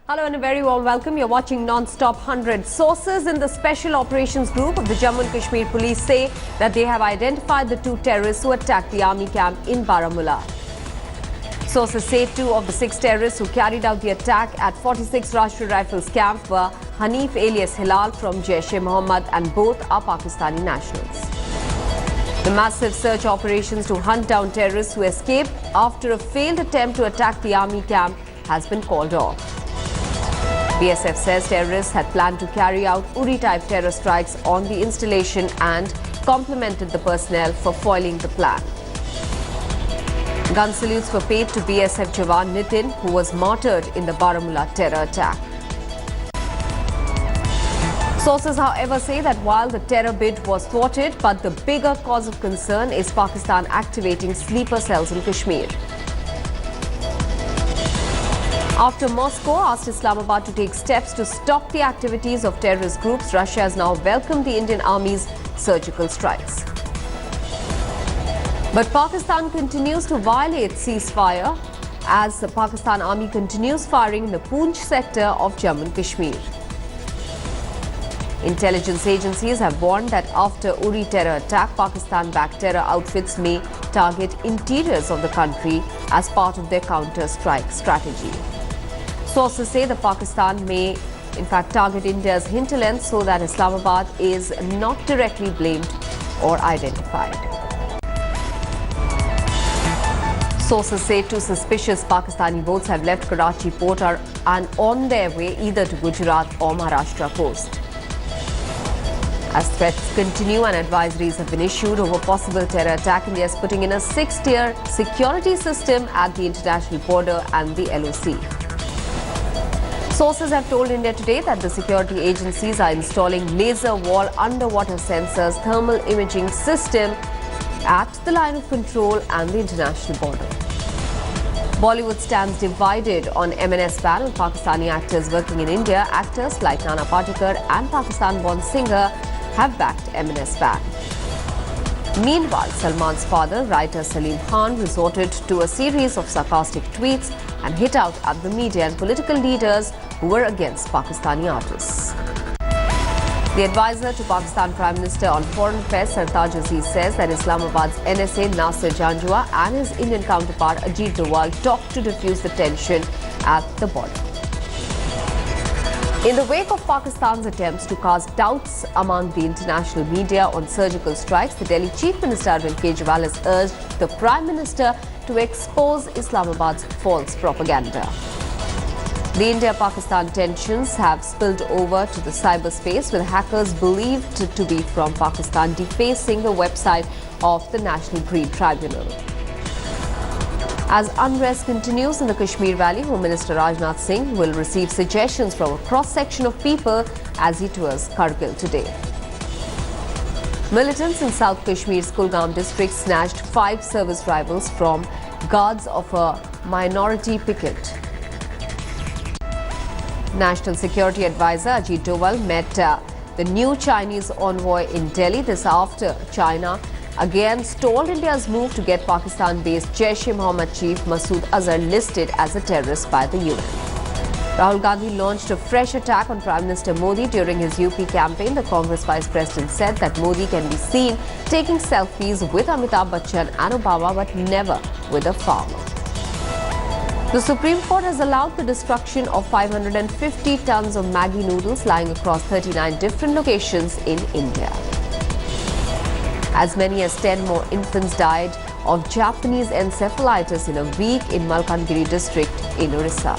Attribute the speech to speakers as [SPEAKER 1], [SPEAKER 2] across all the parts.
[SPEAKER 1] Hello and a very warm welcome. You're watching Non-Stop 100. Sources in the Special Operations Group of the Jammu and Kashmir Police say that they have identified the two terrorists who attacked the army camp in Baramulla. Sources say 2 of the 6 terrorists who carried out the attack at 46 Rashtriya Rifles camp were Hanif alias Hilal from Jaish-e-Mohammed, and both are Pakistani nationals. The massive search operations to hunt down terrorists who escaped after a failed attempt to attack the army camp has been called off. BSF says terrorists had planned to carry out Uri-type terror strikes on the installation and complimented the personnel for foiling the plan. Gun salutes were paid to BSF Jawan Nitin, who was martyred in the Baramulla terror attack. Sources, however, say that while the terror bid was thwarted, but the bigger cause of concern is Pakistan activating sleeper cells in Kashmir. After Moscow asked Islamabad to take steps to stop the activities of terrorist groups, Russia has now welcomed the Indian Army's surgical strikes. But Pakistan continues to violate ceasefire as the Pakistan Army continues firing in the Poonch sector of Jammu and Kashmir. Intelligence agencies have warned that after Uri terror attack, Pakistan-backed terror outfits may target interiors of the country as part of their counter-strike strategy. Sources say that Pakistan may, in fact, target India's hinterland so that Islamabad is not directly blamed or identified. Sources say 2 suspicious Pakistani boats have left Karachi port and on their way either to Gujarat or Maharashtra coast. As threats continue and advisories have been issued over possible terror attack, India is putting in a 6-tier security system at the international border and the LOC. Sources have told India Today that the security agencies are installing laser wall underwater sensors, thermal imaging system at the line of control and the international border. Bollywood stands divided on MNS ban on Pakistani actors working in India. Actors like Nana Patekar and Pakistan-born singer have backed MNS ban. Meanwhile, Salman's father, writer Salim Khan, resorted to a series of sarcastic tweets and hit out at the media and political leaders who were against Pakistani artists. The advisor to Pakistan Prime Minister on Foreign Affairs, Sartaj Aziz, says that Islamabad's NSA Nasir Janjua and his Indian counterpart Ajit Doval talked to defuse the tension at the border. In the wake of Pakistan's attempts to cast doubts among the international media on surgical strikes, the Delhi Chief Minister Arvind Kejriwal has urged the Prime Minister to expose Islamabad's false propaganda. The India-Pakistan tensions have spilled over to the cyberspace, with hackers believed to be from Pakistan defacing the website of the National Green Tribunal. As unrest continues in the Kashmir Valley, Home Minister Rajnath Singh will receive suggestions from a cross-section of people as he tours Kargil today. Militants in South Kashmir's Kulgam district snatched 5 service rifles from guards of a minority picket. National Security Advisor Ajit Doval met the new Chinese envoy in Delhi. This after China again stalled India's move to get Pakistan-based Jaish-e-Mohammed chief Masood Azhar listed as a terrorist by the UN. Rahul Gandhi launched a fresh attack on Prime Minister Modi during his UP campaign. The Congress Vice President said that Modi can be seen taking selfies with Amitabh Bachchan and Obama, but never with a farmer. The Supreme Court has allowed the destruction of 550 tons of Maggi noodles lying across 39 different locations in India. As many as 10 more infants died of Japanese encephalitis in a week in Malkangiri district in Orissa.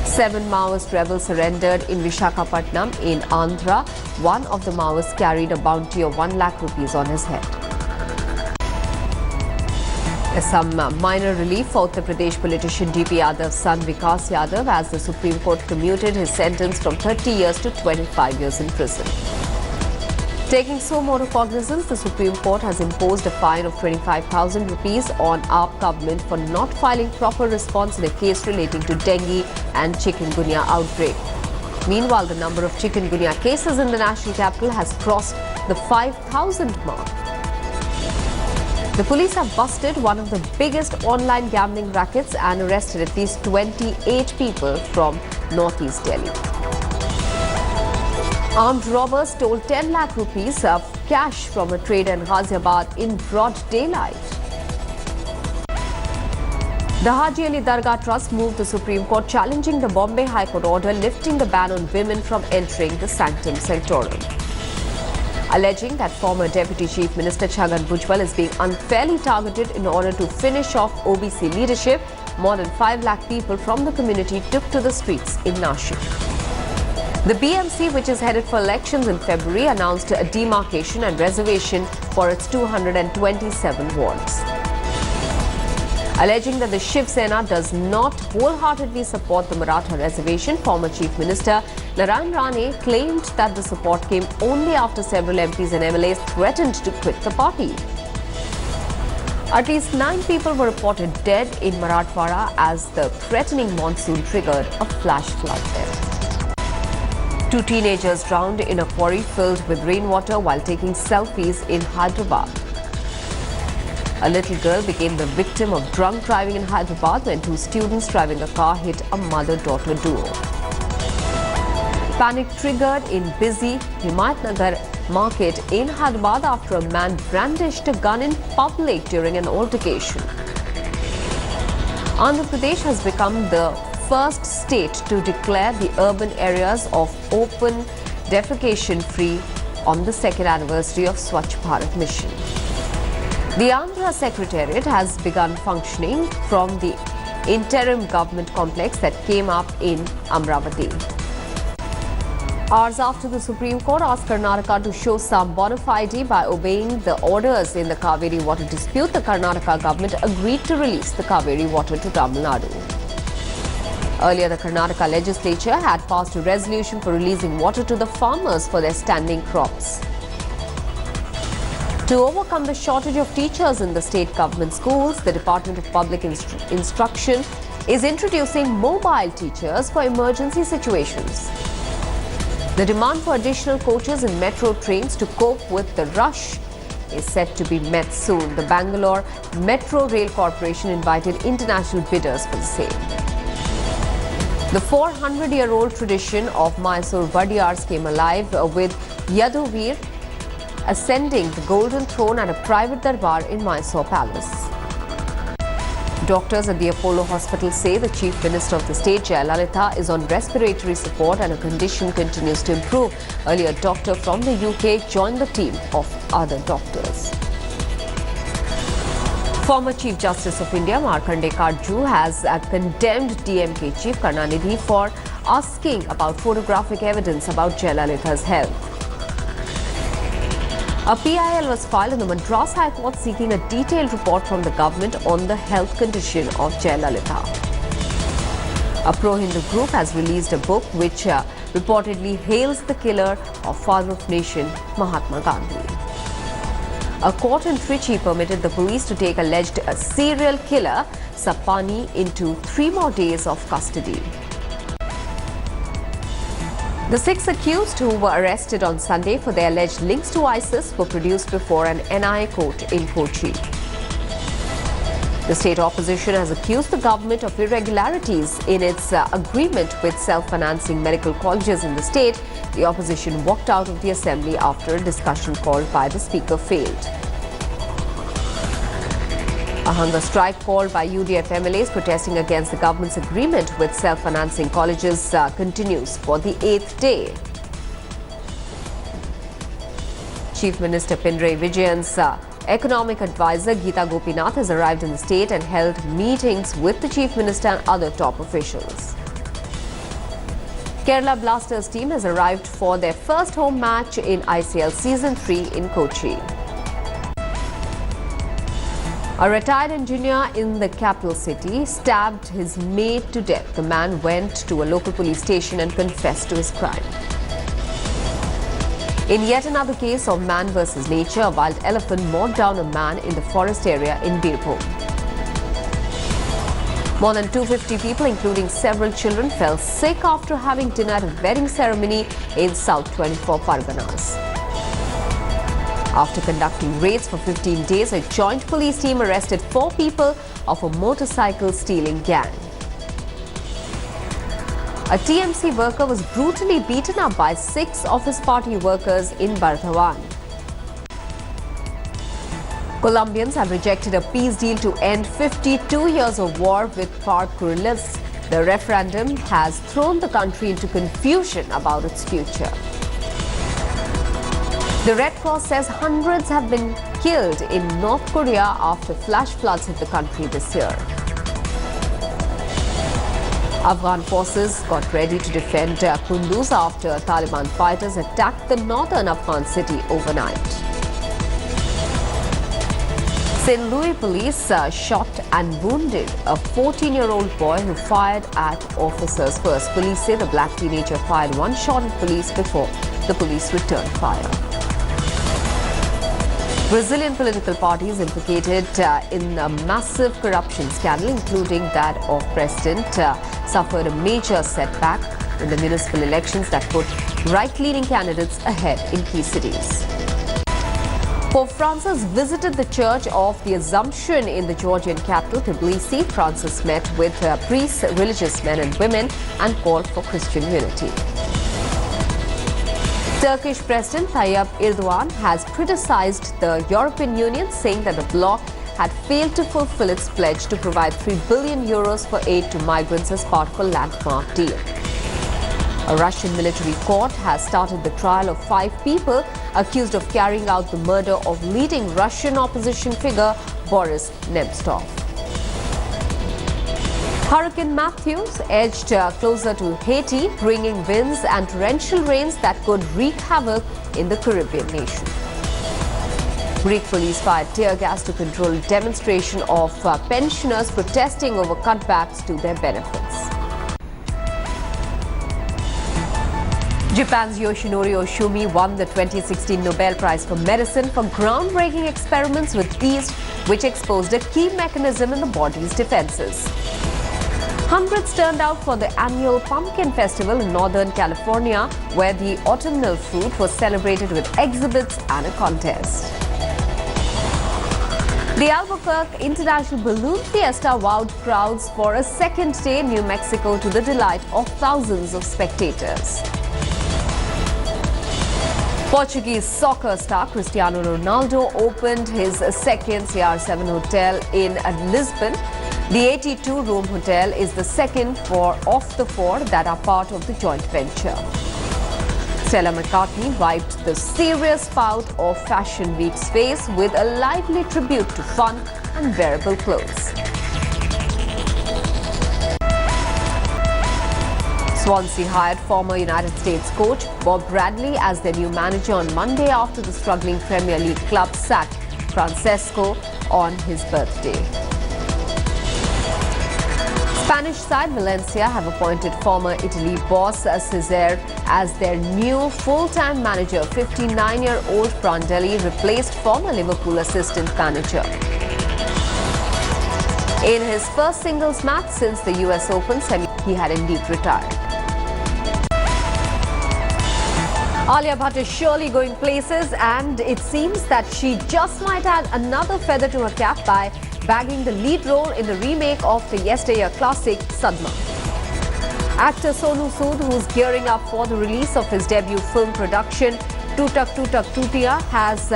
[SPEAKER 1] 7 Maoist rebels surrendered in Vishakhapatnam in Andhra. One of the Maoists carried a bounty of 1 lakh rupees on his head. Some minor relief for Uttar Pradesh politician DP Yadav's son Vikas Yadav, as the Supreme Court commuted his sentence from 30 years to 25 years in prison. Taking so more cognizance, the Supreme Court has imposed a fine of 25,000 rupees on AAP government for not filing proper response in a case relating to dengue and chikungunya outbreak. Meanwhile, the number of chikungunya cases in the national capital has crossed the 5,000 mark. The police have busted one of the biggest online gambling rackets and arrested at least 28 people from northeast Delhi. Armed robbers stole 10 lakh rupees of cash from a trader in Ghaziabad in broad daylight. The Haji Ali Dargah Trust moved the Supreme Court challenging the Bombay High Court order lifting the ban on women from entering the Sanctum Sanctorum. Alleging that former Deputy Chief Minister Chhagan Bhujbal is being unfairly targeted in order to finish off OBC leadership, more than 5 lakh people from the community took to the streets in Nashik. The BMC, which is headed for elections in February, announced a demarcation and reservation for its 227 wards. Alleging that the Shiv Sena does not wholeheartedly support the Maratha reservation, former Chief Minister Narayan Rane claimed that the support came only after several MPs and MLAs threatened to quit the party. At least 9 people were reported dead in Marathwada as the threatening monsoon triggered a flash flood there. 2 teenagers drowned in a quarry filled with rainwater while taking selfies in Hyderabad. A little girl became the victim of drunk driving in Hyderabad when 2 students driving a car hit a mother-daughter duo. Panic triggered in busy Himayatnagar market in Hyderabad after a man brandished a gun in public during an altercation. Andhra Pradesh has become the first state to declare the urban areas of open defecation free on the 2nd anniversary of Swachh Bharat mission. The Andhra Secretariat has begun functioning from the interim government complex that came up in Amravati. Hours after the Supreme Court asked Karnataka to show some bona fide by obeying the orders in the Kaveri water dispute, the Karnataka government agreed to release the Kaveri water to Tamil Nadu. Earlier, the Karnataka legislature had passed a resolution for releasing water to the farmers for their standing crops. To overcome the shortage of teachers in the state government schools, the Department of Public Instruction is introducing mobile teachers for emergency situations. The demand for additional coaches in metro trains to cope with the rush is set to be met soon. The Bangalore Metro Rail Corporation invited international bidders for the same. The 400-year-old tradition of Mysore Vadiyars came alive with Yaduveer ascending the golden throne at a private darbar in Mysore Palace. Doctors at the Apollo Hospital say the Chief Minister of the state, Jaitley, is on respiratory support and her condition continues to improve. Earlier, a doctor from the UK joined the team of other doctors. Former Chief Justice of India, Markandeya Katju, has condemned DMK Chief Karunanidhi for asking about photographic evidence about Jayalalitha's health. A PIL was filed in the Madras High Court seeking a detailed report from the government on the health condition of Jayalalitha. A pro-Hindu group has released a book which reportedly hails the killer of Father of Nation, Mahatma Gandhi. A court in Trichy permitted the police to take alleged serial killer Sapani into 3 more days of custody. The 6 accused who were arrested on Sunday for their alleged links to ISIS were produced before an NIA court in Kochi. The state opposition has accused the government of irregularities in its agreement with self-financing medical colleges in the state. The opposition walked out of the assembly after a discussion called by the speaker failed. A hunger strike called by UDF MLAs protesting against the government's agreement with self-financing colleges continues for the 8th day. Chief Minister Pinarayi Vijayan's economic advisor Geeta Gopinath has arrived in the state and held meetings with the Chief Minister and other top officials. Kerala Blasters team has arrived for their first home match in ICL Season 3 in Kochi. A retired engineer in the capital city stabbed his mate to death. The man went to a local police station and confessed to his crime. In yet another case of man versus nature, a wild elephant mowed down a man in the forest area in Birbhum. More than 250 people, including several children, fell sick after having dinner at a wedding ceremony in South 24 Parganas. After conducting raids for 15 days, a joint police team arrested 4 people of a motorcycle stealing gang. A TMC worker was brutally beaten up by 6 of his party workers in Bardhawan. Colombians have rejected a peace deal to end 52 years of war with FARC guerrillas. The referendum has thrown the country into confusion about its future. The Red Cross says hundreds have been killed in North Korea after flash floods hit the country this year. Afghan forces got ready to defend Kunduz after Taliban fighters attacked the northern Afghan city overnight. St. Louis police shot and wounded a 14-year-old boy who fired at officers first. Police say the black teenager fired one shot at police before the police returned fire. Brazilian political parties implicated in a massive corruption scandal, including that of President, suffered a major setback in the municipal elections that put right-leaning candidates ahead in key cities. Pope Francis visited the Church of the Assumption in the Georgian capital, Tbilisi. Francis met with priests, religious men and women and called for Christian unity. Turkish President Tayyip Erdogan has criticized the European Union, saying that the bloc had failed to fulfill its pledge to provide €3 billion for aid to migrants as part of a landmark deal. A Russian military court has started the trial of 5 people accused of carrying out the murder of leading Russian opposition figure Boris Nemtsov. Hurricane Matthews edged closer to Haiti, bringing winds and torrential rains that could wreak havoc in the Caribbean nation. Greek police fired tear gas to control a demonstration of pensioners protesting over cutbacks to their benefits. Japan's Yoshinori Oshumi won the 2016 Nobel Prize for Medicine for groundbreaking experiments with yeast, which exposed a key mechanism in the body's defenses. Hundreds turned out for the annual Pumpkin Festival in Northern California, where the autumnal fruit was celebrated with exhibits and a contest. The Albuquerque International Balloon Fiesta wowed crowds for a second day in New Mexico to the delight of thousands of spectators. Portuguese soccer star Cristiano Ronaldo opened his second CR7 hotel in Lisbon. The 82-room hotel is the second of the 4 that are part of the joint venture. Stella McCartney wiped the serious pout of Fashion Week's face with a lively tribute to fun and wearable clothes. Swansea hired former United States coach Bob Bradley as their new manager on Monday after the struggling Premier League club sacked Francesco on his birthday. Spanish side Valencia have appointed former Italy boss Cesare as their new full-time manager. 59-year-old Prandelli replaced former Liverpool assistant manager. In his first singles match since the US Open semi, he had indeed retired. Alia Bhatt is surely going places, and it seems that she just might add another feather to her cap by bagging the lead role in the remake of the yesteryear classic Sadma. Actor Sonu Sood, who's gearing up for the release of his debut film production Tutak Tutak Tutiya, has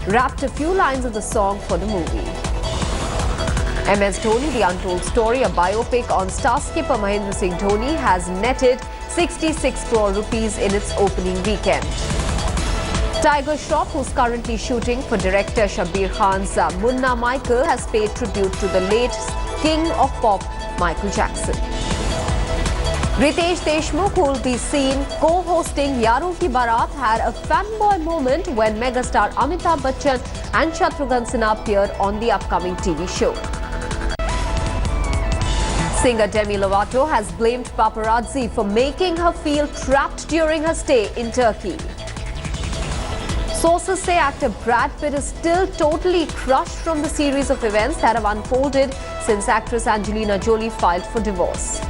[SPEAKER 1] rapped a few lines of the song for the movie. MS Dhoni, The Untold Story, a biopic on star skipper Mahendra Singh Dhoni, has netted 66 crore rupees in its opening weekend. Tiger Shroff, who's currently shooting for director Shabir Khan's Munna Michael, has paid tribute to the late king of pop, Michael Jackson. Ritesh Deshmukh, who will be seen co-hosting Yaron Ki Barat, had a fanboy moment when megastar Amitabh Bachchan and Shatrughan Sinha appeared on the upcoming TV show. Singer Demi Lovato has blamed paparazzi for making her feel trapped during her stay in Turkey. Sources say actor Brad Pitt is still totally crushed from the series of events that have unfolded since actress Angelina Jolie filed for divorce.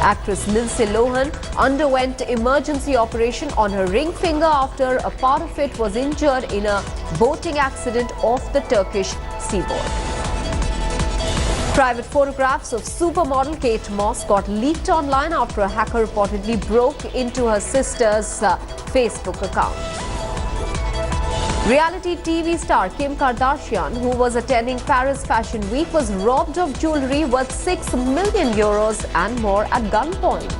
[SPEAKER 1] Actress Lindsay Lohan underwent emergency operation on her ring finger after a part of it was injured in a boating accident off the Turkish seaboard. Private photographs of supermodel Kate Moss got leaked online after a hacker reportedly broke into her sister's Facebook account. Reality TV star Kim Kardashian, who was attending Paris Fashion Week, was robbed of jewellery worth €6 million and more at gunpoint.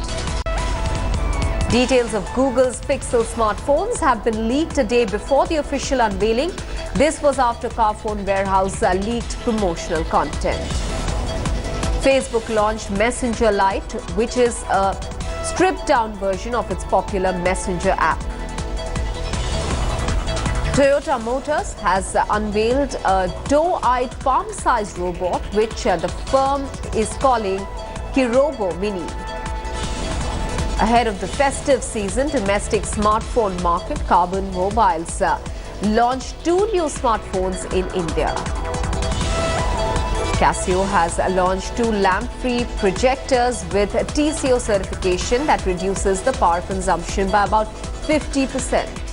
[SPEAKER 1] Details of Google's Pixel smartphones have been leaked a day before the official unveiling. This was after Carphone Warehouse leaked promotional content. Facebook launched Messenger Lite, which is a stripped-down version of its popular Messenger app. Toyota Motors has unveiled a doe-eyed palm-sized robot, which the firm is calling Kirobo Mini. Ahead of the festive season, domestic smartphone market, Carbon Mobiles launched 2 new smartphones in India. Casio has launched 2 lamp-free projectors with TCO certification that reduces the power consumption by about 50%.